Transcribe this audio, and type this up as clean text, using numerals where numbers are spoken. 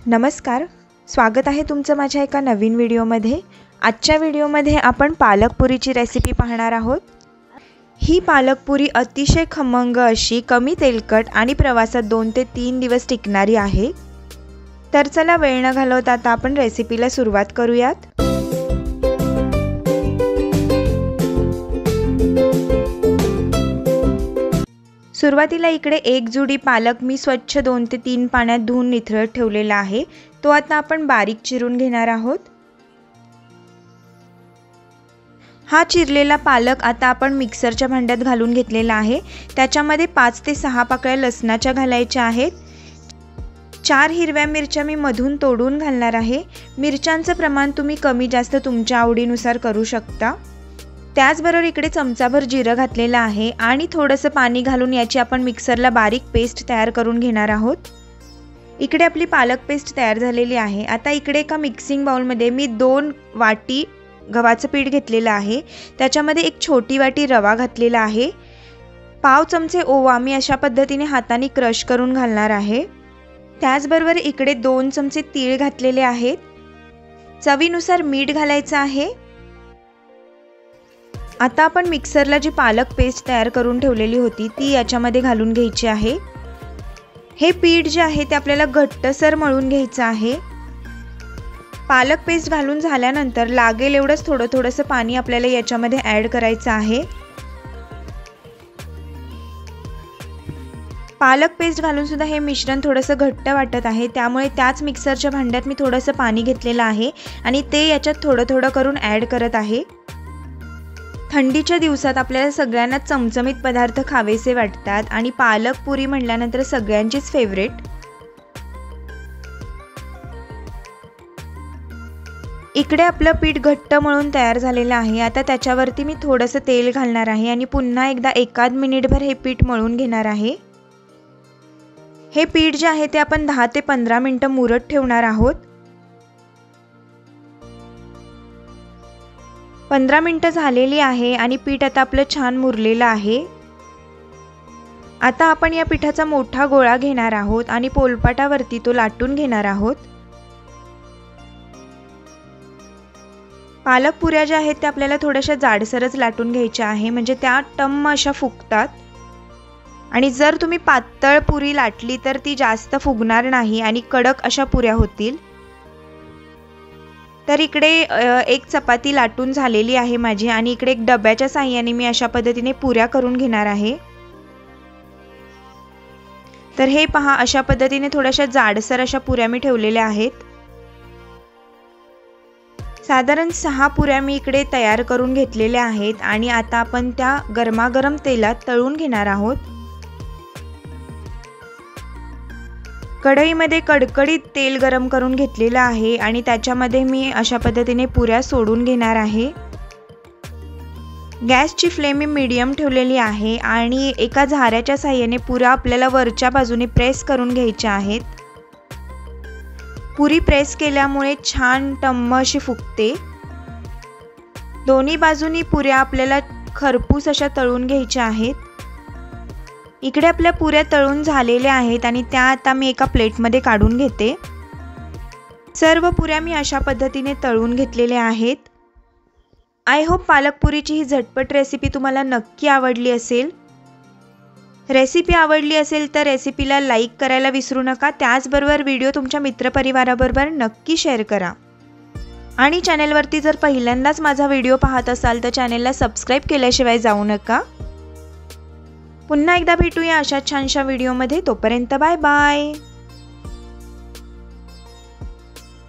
नमस्कार, स्वागत आहे तुमचं माझ्या एका नवीन व्हिडिओमध्ये। आजच्या व्हिडिओमध्ये आपण पालक पुरीची रेसिपी पाहणार आहोत। ही पालक पुरी अतिशय खमंग अशी, कमी तेलकट आणि प्रवासात 2 ते 3 दिवस टिकणारी आहे। तर चला वेळ न घालवता आता आपण रेसिपीला सुरुवात करूयात। सुरुवातीला इकडे एक जुडी पालक मी स्वच्छ 2 ते 3 पाण्यात धुवून निथळत ठेवलेला आहे। तो आता आपण बारीक चिरून घेणार आहोत। हा चिरलेला पालक आता आपण मिक्सरच्या भांड्यात घालून घेतलेला आहे। त्याच्यामध्ये 5 ते 6 पाकळ्या लसणाच्या घालायच्या आहेत। 4 हिरव्या मिरच्या मी मधून तोडून घालणार आहे। मिरच्यांचं प्रमाण तुम्ही कमी जास्त तुमच्या आवडीनुसार करू शकता। त्याचबरोबर इकडे चमचाभर जिरं घातलेलं आहे आणि थोडंसं पाणी घालून याची आपण मिक्सरला बारीक पेस्ट तयार करून घेणार आहोत। इकडे आपली पालक पेस्ट तयार झालेली आहे। आता इकडे एका मिक्सिंग बाउलमध्ये मी 2 वाटी गव्हाचं पीठ घेतलेलं आहे। त्याच्यामध्ये एक छोटी वाटी रवा घातलेला आहे। पाव चमचे ओवा मी अशा पद्धतीने हाताने क्रश करून घालणार आहे। त्याचबरोबर इकडे 2 चमचे तीळ घातलेले आहेत। चवीनुसार मीठ घालायचं आहे। आता आपण मिक्सरला जी पालक पेस्ट तयार करून ठेवलेली होती ती याच्यामध्ये घालून घ्यायची आहे। हे पीठ जे आहे ते आपल्याला घट्टसर मळून घ्यायचं आहे। पालक पेस्ट घालून झाल्यानंतर लागेल एवढंच थोडंसं पाणी आपल्याला याच्यामध्ये ॲड करायचं आहे। पालक पेस्ट घालून सुद्धा हे मिश्रण थोडंसं घट्ट वाटत आहे, त्यामुळे त्याच मिक्सरच्या भांड्यात मी थोडंसं पाणी घेतलेलं आहे आणि ते याच्यात थोडं करून ॲड करत आहे। थंडीच्या दिवसात आपल्याला सगळ्यांना चमचमीत पदार्थ खावेसे वाटतात आणि पालक पुरी म्हटल्यानंतर सगळ्यांचीच फेवरेट। इकडे आपलं पीठ घट्ट मळून तयार झालेलं आहे। आता त्याच्यावरती मी थोडंसं तेल घालणार आहे आणि पुन्हा एकदा 1 मिनिटभर हे पीठ मळून घेणार आहे। हे पीठ जे आहे ते आपण 10 ते 15 मिनिटं मुरत ठेवणार आहोत। 15 मिनिटं झालेली आहे आणि पीठ आता आपलं छान मुरलेलं आहे। आता आपण या पिठाचा मोठा गोळा घेणार आहोत आणि पोलपाटावरती तो लाटून घेणार आहोत। पालक पुऱ्या ज्या आहेत त्या आपल्याला थोड्याशा जाडसरच लाटून घ्यायच्या आहे, म्हणजे त्या टम्म अशा फुगतात। आणि जर तुम्ही पातळ पुरी लाटली तर ती जास्त फुगणार नाही आणि कडक अशा पुऱ्या होतील। तर इकडे एक चपाती लाटून झालेली आहे माझी आणि इकडे एक डब्याच्या साहाय्याने मी अशा पद्धतीने पुऱ्या करून घेणार आहे। तर हे पहा, अशा पद्धतीने थोड्याशा जाडसर अशा पुऱ्या मी ठेवलेल्या आहेत। साधारण 6 पुऱ्या मी इकडे तयार करून घेतलेल्या आहेत आणि आता आपण त्या गरमागरम तेलात तळून घेणार आहोत। कढईमध्ये कडकडीत तेल गरम करून घेतलेलं आहे आणि त्याच्यामध्ये मी अशा पद्धतीने पुऱ्या सोडून घेणार आहे। गॅसची फ्लेम मी मीडियम ठेवलेली आहे आणि एका झाऱ्याच्या साहाय्याने पुऱ्या आपल्याला वरच्या बाजूने प्रेस करून घ्यायच्या आहेत। पुरी प्रेस केल्यामुळे छान टम्म अशी फुगते। दोन्ही बाजूनी पुऱ्या आपल्याला खरपूस अशा तळून घ्यायच्या आहेत। इकडे आपल्या पुऱ्या तळून झालेल्या आहेत आणि त्या आता मी एका प्लेटमध्ये काढून घेते। सर्व पुऱ्या मी अशा पद्धतीने तळून घेतलेल्या आहेत। आय होप पालक पुरीची ही झटपट रेसिपी तुम्हाला नक्की आवडली असेल। रेसिपी आवडली असेल तर रेसिपीला लाईक करायला विसरू नका। त्याचबरोबर व्हिडिओ तुमच्या मित्रपरिवाराबरोबर नक्की शेअर करा आणि चॅनलवरती जर पहिल्यांदाच माझा व्हिडिओ पाहत असाल तर चॅनलला सबस्क्राईब केल्याशिवाय जाऊ नका। पुन्हा एकदा भेटूया अशा छानशा व्हिडिओमध्ये। तोपर्यंत बाय बाय।